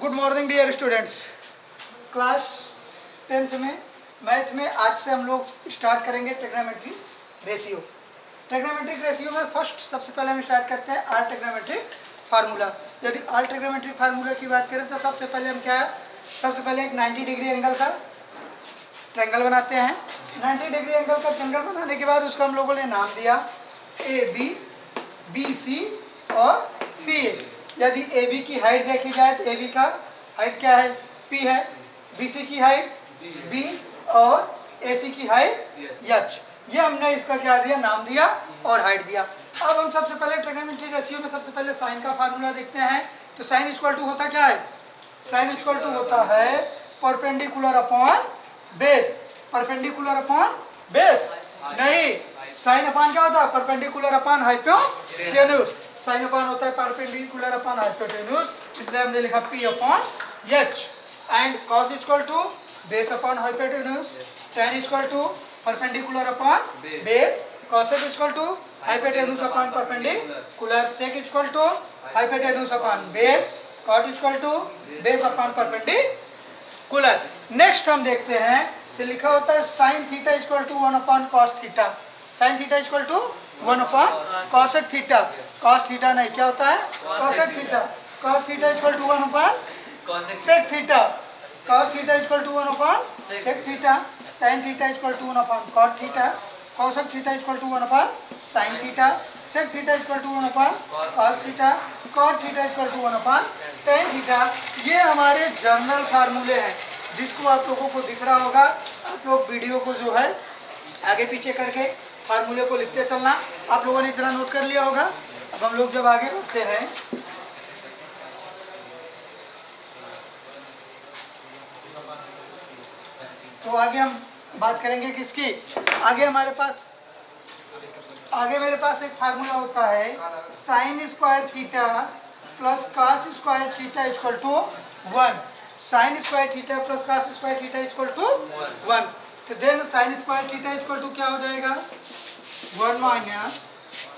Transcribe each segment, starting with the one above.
Good morning dear students. Class 10th में math में आज से हम लोग स्टार्ट करेंगे ट्रिग्नोमेट्री रेशियो। ट्रिग्नोमेट्रिक रेशियो में फर्स्ट सबसे पहले हम स्टार्ट करते हैं आर ट्रिग्नोमेट्रिक फार्मूला। यदि आर ट्रिग्नोमेट्रिक फार्मूला की बात करें तो सबसे पहले हम क्या है, सबसे पहले एक 90 डिग्री एंगल का ट्रायंगल बनाते हैं। 90 डिग्री एंगल का ट्रायंगल बनाने के बाद उसको हम लोगों ने नाम दिया ए बी, बी सी और सी ए। यदि ए बी की हाइट देखी जाए तो ए बी का हाइट क्या है, पी है, बी सी की हाइट बी और ए सी की हाइट एच। ये हमने इसका क्या दिया, नाम दिया और हाइट दिया। अब हम सबसे पहले ट्रिग्नोमेट्रिक रेशियो में सबसे पहले साइन का फार्मूला देखते हैं। तो साइन इक्वल टू होता क्या है, साइन इक्वल टू होता है perpendicular upon base. Perpendicular upon base नहीं, साइन अपान क्या होता है, perpendicular upon hypotenuse. Sine upon होता है परपेंडिकुलर अपॉन हाइपोटेन्यूज, इसलिए हमने लिखा P upon H। And cos equal to base upon hypotenuse, tan equal to perpendicular upon base, cosec equal to hypotenuse upon perpendicular, sec equal to hypotenuse upon base, cot equal to base upon perpendicular. Next हम देखते हैं तो लिखा होता है sine theta equal to 1 upon cos theta. Sine theta equal to 1 upon cosec theta. Cos theta नहीं, क्या होता है, cosec theta. Cos theta equal to 1 upon sec theta. Cos theta equal to 1 upon sec theta. tan theta equal to 1 upon cot theta. Cosec theta equal to 1 upon sine theta. Sec theta equal to 1 upon cos theta. Cot theta equal to 1 upon tan theta. ये हमारे general फार्मूले हैं जिसको आप लोगों को दिख रहा होगा। आप लोग वीडियो को जो है आगे पीछे करके फार्मूले को लिखते चलना। आप लोगों ने इतना नोट कर लिया होगा। अब हम लोग जब आगे बढ़ते हैं तो आगे हम बात करेंगे किसकी, आगे हमारे पास मेरे पास एक फार्मूला होता है sine square theta plus cos square theta equal to 1। Sine square theta plus cos square theta equal to 1। तो then sine square theta equal to क्या हो जाएगा, 1 माइनस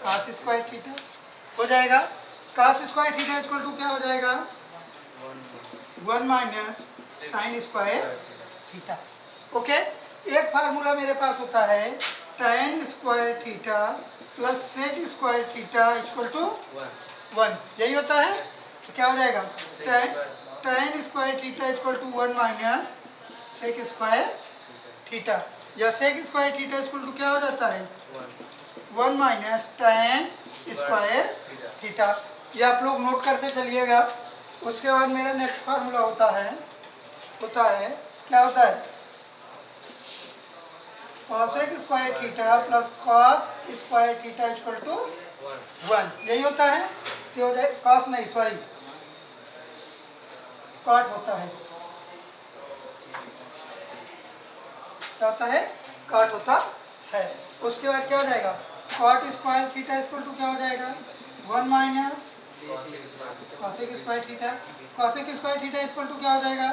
कॉस स्क्वायर थीटा हो जाएगा। Cos square theta equal to क्या हो जाएगा, 1 minus sine square theta. Okay, एक फार्मूला मेरे पास होता है tan square theta plus sec square theta equal to 1। यही होता है, तो क्या हो जाएगा, tan square theta equal to 1 minus sec square theta, या sec square theta equal to क्या हो जाता है, 1 माइनस tan स्क्वायर थीटा। ये आप लोग नोट करते चलिएगा। उसके बाद मेरा नेक्स्ट फार्मूला होता है क्या होता है, cosec square theta plus cos square theta equal to 1। यही होता है, तो हो जाए cos नहीं सॉरी cot होता है, क्या होता है, cot होता है। उसके बाद क्या हो जाएगा, cot square theta equal to क्या हो जाएगा, 1 minus cosec square theta. cosec square theta equal to क्या हो जाएगा,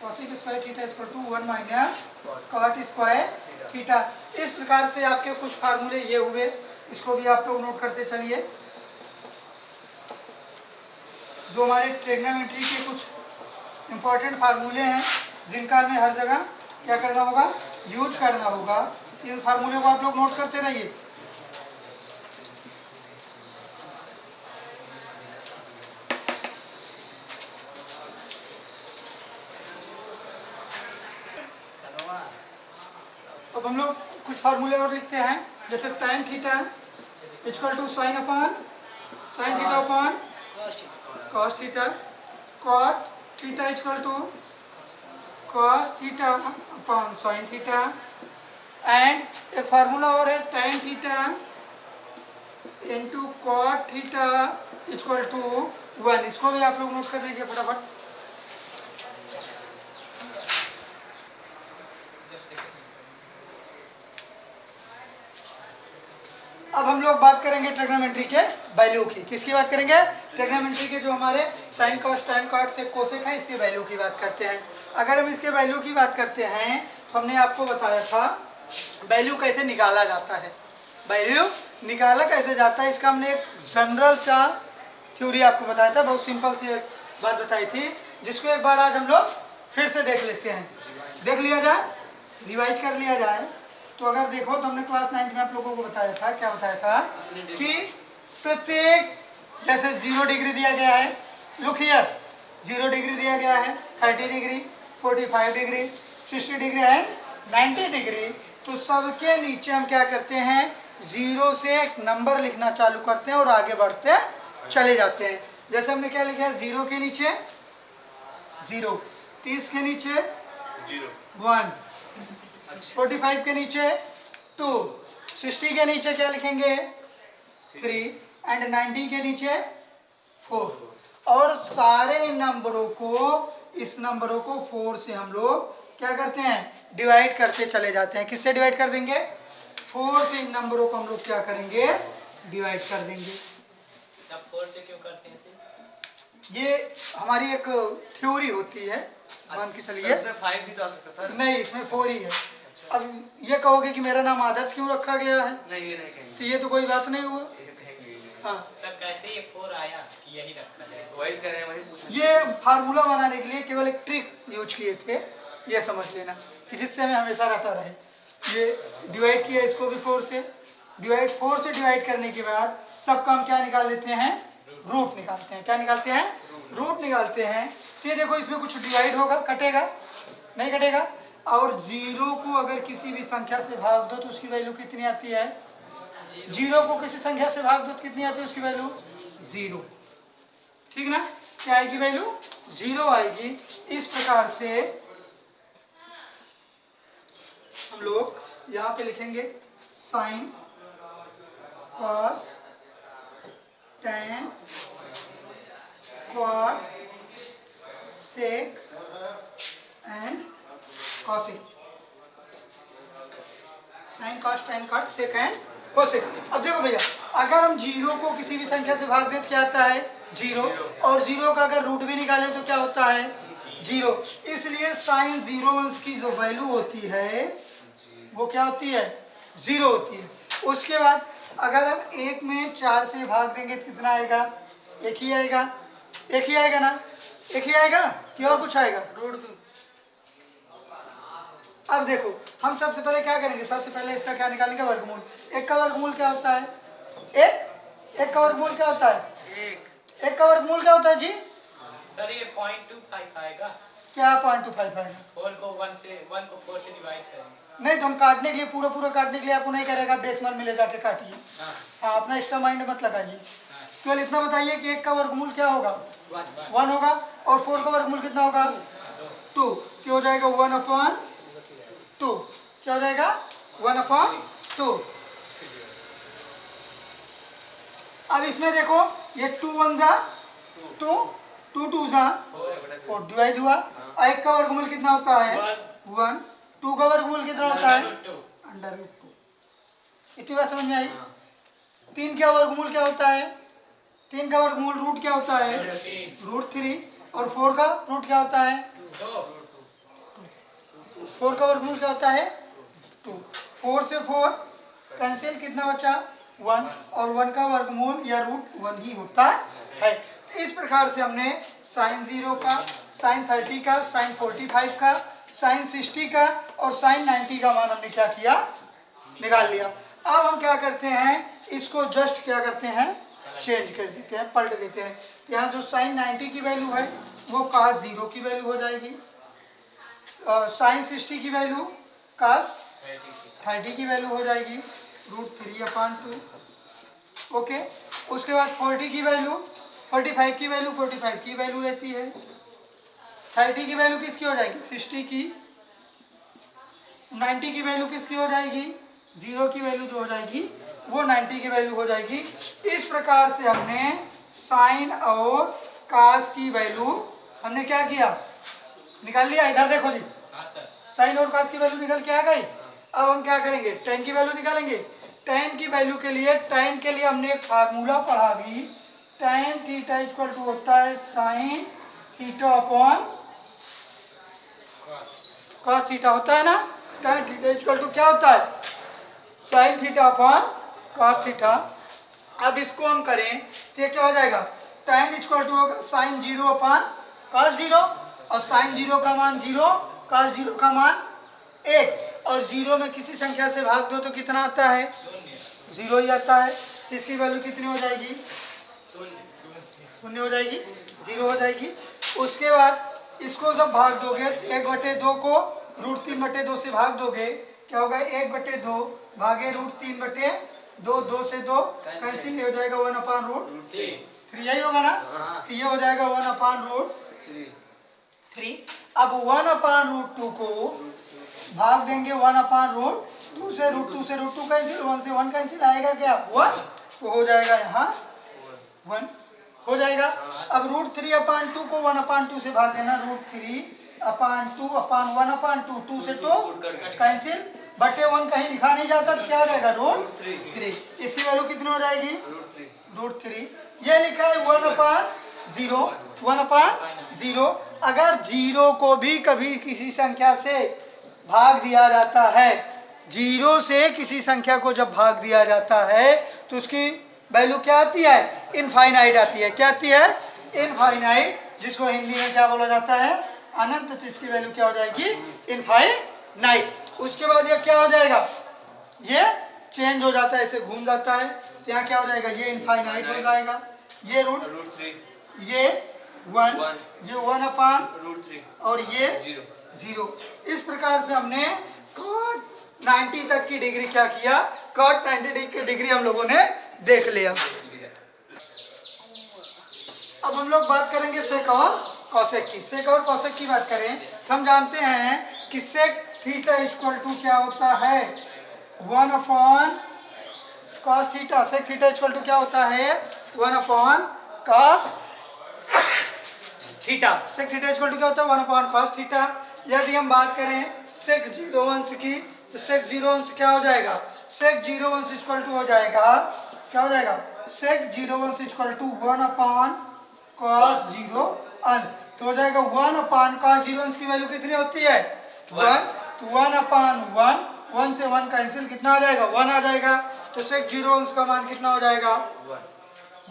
cosec square theta equal to 1 minus cot square theta. इस प्रकार से आपके कुछ फार्मूले ये हुए, इसको भी आप लोग नोट करते चलिए। जो हमारे ट्रिग्नोमेट्री के कुछ इंपॉर्टेंट फार्मूले हैं जिनका हमें हर जगह क्या करना होगा, यूज करना होगा। इन फार्मूले को आप लोग नोट करते रहिए। अब हम लोग कुछ फार्मूले और लिखते हैं, जैसे tan theta equal to sine theta upon cos theta. cot theta equal to cos theta upon sine theta. And एक फार्मूला और है tan theta into cot theta equal to 1। इसको भी आप लोग नोट कर लीजिए फटाफट। अब हम लोग बात करेंगे ट्रिग्नोमेट्री के वैल्यू की। किसकी बात करेंगे, ट्रिग्नोमेट्री के जो हमारे sine cos tan cot sec cosec है, इसकी वैल्यू की बात करते हैं। अगर हम इसके वैल्यू की बात करते हैं तो हमने आपको बताया था वैल्यू कैसे निकाला जाता है। वैल्यू निकाला कैसे जाता है, इसका हमने एक जनरल सा थ्योरी आपको बताया था, बहुत सिंपल सी एक बात बताई थी, जिसको एक बार आज हम लोग फिर से देख लेते हैं, देख लिया जाए, रिवाइज कर लिया जाए। तो अगर देखो तो हमने क्लास 9th में आप लोगों को बताया था, क्या बताया था कि प्रत्येक जैसे 0 डिग्री दिया गया है, लुक हियर 0 डिग्री दिया गया है, 30 degree, 45 degree, 60 degree and 90 degree. तो सबके नीचे हम क्या करते हैं, 0 से एक नंबर लिखना चालू करते हैं और आगे बढ़ते चले जाते हैं। जैसे हमने क्या लिखा है, 0 के नीचे 0, 30 के नीचे 1, 45 के नीचे 2, 60 के नीचे क्या लिखेंगे 3 एंड 90 के नीचे 4। और सारे नंबरों को, इस नंबरों को 4 से हम लोग क्या करते हैं, डिवाइड करते चले जाते हैं। किससे डिवाइड कर देंगे, 4 से इन नंबरों को हम लोग क्या करेंगे, डिवाइड कर देंगे। तब 4 से क्यों करते हैं इसे? ये हमारी एक थ्योरी होती है, मान के चलिए। इसमें 5 भी तो आ सकता था। नहीं, इसमें 4 ही है। अब ये कहोगे कि मेरा नाम आदर्श क्यों रखा गया है, नहीं ये नहीं कहेंगे, तो ये तो कोई बात नहीं हुआ। ये कहेंगे ही नहीं। हाँ, सर कैसे ये 4 आया कि यही रखा जाए? वही कह रहे हैं, वही पूछ रहे ये फार्मूला बनाने के लिए केवल एक ट्रिक यूज किए थे, ये समझ लेना कि जिससे हमें हमेशा रहता रहे। ये डिवाइड किया इसको भी 4 से, 4 से डिवाइड करने के बाद सबका हम क्या निकाल लेते हैं, रूट निकालते हैं। क्या निकालते हैं, रूट निकालते हैं। तो ये देखो इसमें कुछ डिवाइड होगा, कटेगा नहीं, कटेगा। और 0 को अगर किसी भी संख्या से भाग दो तो उसकी वैल्यू कितनी आती है, 0 को किसी संख्या से भाग दो तो कितनी आती है उसकी वैल्यू 0, ठीक ना। क्या आएगी वैल्यू, 0 आएगी। इस प्रकार से हम लोग यहाँ पे लिखेंगे sine, cos, tan, quad, sec and cosec. Sine, cos, tan, quad, sec and cosec. अब देखो भैया, अगर हम 0 को किसी भी संख्या से भाग दें तो क्या आता है 0, और 0 का अगर रूट भी निकाले तो क्या होता है 0। इसलिए साइन 0 की जो वैल्यू होती है वो क्या होती है, 0 होती है। उसके बाद अगर हम 1 में 4 से भाग देंगे तो कितना आएगा, 1 ही आएगा, 1 ही आएगा ना, 1 ही आएगा कि और कुछ आएगा। रूट दो। अब देखो हम सबसे पहले क्या करेंगे, सबसे पहले इसका क्या निकालेंगे, वर्गमूल। 1 का वर्गमूल क्या होता है, 1 का वर्गमूल क्या होता है, 1 का वर्गमूल क्या होता है जी। सर ये 0.25 आएगा। क्या 0.25 आएगा, 1 को 4 से डिवाइड करेंगे। नहीं तो हम काटने के लिए, पूरा काटने के लिए आपको नहीं करेगा, डेसिमल में ले जाके काटिए। हाँ, अपना एक्स्ट्रा माइंड मत लगाइए। केवल इतना बताइए कि 1 का वर्गमूल क्या होगा, 1 होगा, और 4 का वर्गमूल कितना होगा 2। क्या हो जाएगा 1/2, क्या हो जाएगा 1/2। अब इसमें देखो ये 2 1 जा 2, 2 2 जा 4, डिवाइड हुआ। 1 का वर्गमूल कितना होता है 1, 2 का वर्गमूल कितना होता है √2। इतनी बात समझ में आई। 3 का वर्गमूल क्या होता है, 3 का वर्गमूल रूट क्या होता है √3, और 4 का रूट क्या होता है 4 का वर्गमूल क्या होता है 2। 4 से 4 कैंसिल, कितना बचा 1, और 1 का वर्गमूल या रूट 1 ही होता है। इस प्रकार से हमने साइन 0 का, साइन 30 का, साइन 45 का, साइन 60 का और साइन 90 का मान हमने क्या किया, निकाल लिया। अब हम क्या करते हैं, इसको जस्ट क्या करते हैं, चेंज कर देते हैं, पलट देते हैं। यहाँ जो साइन 90 की वैल्यू है वो cos 0 की वैल्यू हो जाएगी, साइन 60 की वैल्यू cos 30 की वैल्यू हो जाएगी √3/2। ओके, उसके बाद 40 की वैल्यू, 45 की वैल्यू 45 की वैल्यू रहती है। 30 की वैल्यू किसकी हो जाएगी 60 की। 90 की वैल्यू किसकी हो जाएगी, 0 की वैल्यू जो हो जाएगी वो 90 की वैल्यू हो जाएगी। इस प्रकार से हमने साइन और कास की वैल्यू हमने क्या किया, निकाल लिया। इधर देखो जी, हाँ सर। साइन और कास की वैल्यू निकल के आ गई। अब हम क्या करेंगे, टेन की वैल्यू निकालेंगे। टेन की वैल्यू के लिए, टेन के लिए हमने एक फार्मूला पढ़ा भी, टेन थीटा इक्वल टू होता है sine theta upon cos theta होता है ना। टेन थीटा इक्वल टू क्या होता है sine theta upon cos theta. अब इसको हम करें तो ये क्या हो जाएगा tan इक्वल टू होगा साइन 0 अपान cos 0 और साइन 0 का मान 0, cos 0 का मान 1 और 0 में किसी संख्या से भाग दो तो कितना आता है? 0 ही आता है। तो इसकी वैल्यू कितनी हो जाएगी? शून्य हो जाएगी, 0 हो जाएगी। उसके बाद इसको जब भाग दोगे 1/2 को √3/2 से भाग दोगे, क्या होगा? 1/2 भागे √3/2, 2 से 2 कैंसिल हो जाएगा 1/√3, यही होगा ना? तो ये हो जाएगा 1/√3। अब 1/√2 को भाग देंगे 1/√2 से, √2 से √2 कैंसिल, 1 से 1 कैंसिल, आएगा क्या? 1, तो हो जाएगा यहाँ 1 हो जाएगा। अब √3/2 को 1/2 से भाग देना, √3/2 अपान 1/2, 2 से 2 कैंसिल, बटे 1 कहीं लिखा नहीं जाता तो क्या हो जाएगा? √3। इसकी वैल्यू कितनी हो जाएगी? √3। ये लिखा है 1/0, 1/0। अगर 0 को भी कभी किसी संख्या से भाग दिया जाता है, 0 से किसी संख्या को जब भाग दिया जाता है तो उसकी वैल्यू क्या आती है? इनफाइनाइट आती है। क्या आती है? इनफाइनाइट, जिसको हिंदी में क्या बोला जाता है? अनंत। तो इसकी वैल्यू क्या हो जाएगी? इनफाइनाइट। उसके बाद ये क्या हो जाएगा? ये चेंज हो जाता है, इसे घूम जाता है, तो यहाँ क्या हो जाएगा? ये इनफाइनाइट हो जाएगा, ये √3, ये 1, ये 1/√3 और ये 0। इस प्रकार से हमने cot 90 तक की डिग्री क्या किया? cot 90 की डिग्री हम लोगों ने देख लिया। अब हम लोग बात करेंगे सेक और कॉसेक की। सेक और कॉसेक की बात करें तो हम जानते हैं कि सेक थीटा इक्वल टू क्या होता है? 1/cos theta. Sec theta equal to क्या होता है? 1/cos theta. Sec theta equal to क्या होता है? 1/cos theta. यदि हम बात करें सेक 0 अंश की तो सेक 0 अंश क्या हो जाएगा? सेक 0 अंश इक्वल टू हो जाएगा, क्या हो जाएगा? सेक 0 अंश इक्वल टू 1/cos 0 अंश, तो हो जाएगा 1/cos 0 अंश की वैल्यू कितनी होती है? 1। तो 1/1, 1 से 1 कैंसिल, कितना आ जाएगा? 1 आ जाएगा। तो सेक 0 अंश का मान कितना हो जाएगा?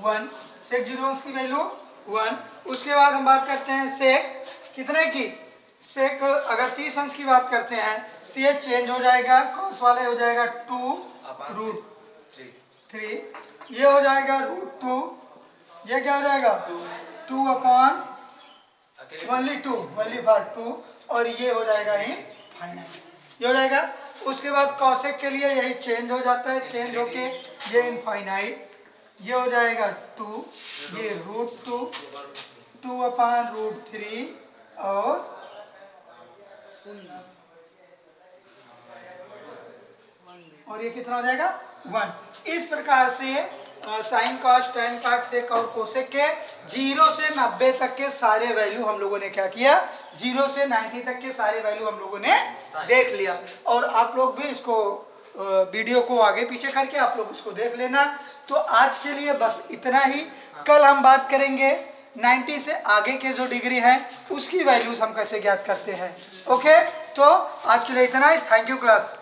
1। सेक 0 अंश की वैल्यू 1। उसके बाद हम बात करते हैं सेक कितने की? सेक अगर 30 अंश की बात करते हैं तो ये चेंज हो जाएगा, कॉस वाले हो जाएगा 2√3, ये हो जाएगा √2, ये क्या हो जाएगा? 2/2 और ये हो जाएगा इनफाइनाइट, ये हो जाएगा। उसके बाद कॉसेक के लिए यही चेंज हो जाता है, चेंज होके ये इनफाइनाइट, ये हो जाएगा 2, ये √2, 2/√3 और ये कितना हो जाएगा? 1। इस प्रकार से sine cos tan cot sec और कोसेक के 0 से 90 तक के सारे वैल्यू हम लोगों ने क्या किया? 0 से 90 तक के सारे वैल्यू हम लोगों ने देख लिया। और आप लोग भी इसको वीडियो को आगे पीछे करके आप लोग इसको देख लेना। तो आज के लिए बस इतना ही। कल हम बात करेंगे 90 से आगे के जो डिग्री हैं उसकी वैल्यूज हम कैसे ज्ञात करते हैं। ओके, तो आज के लिए इतना ही। Thank you class.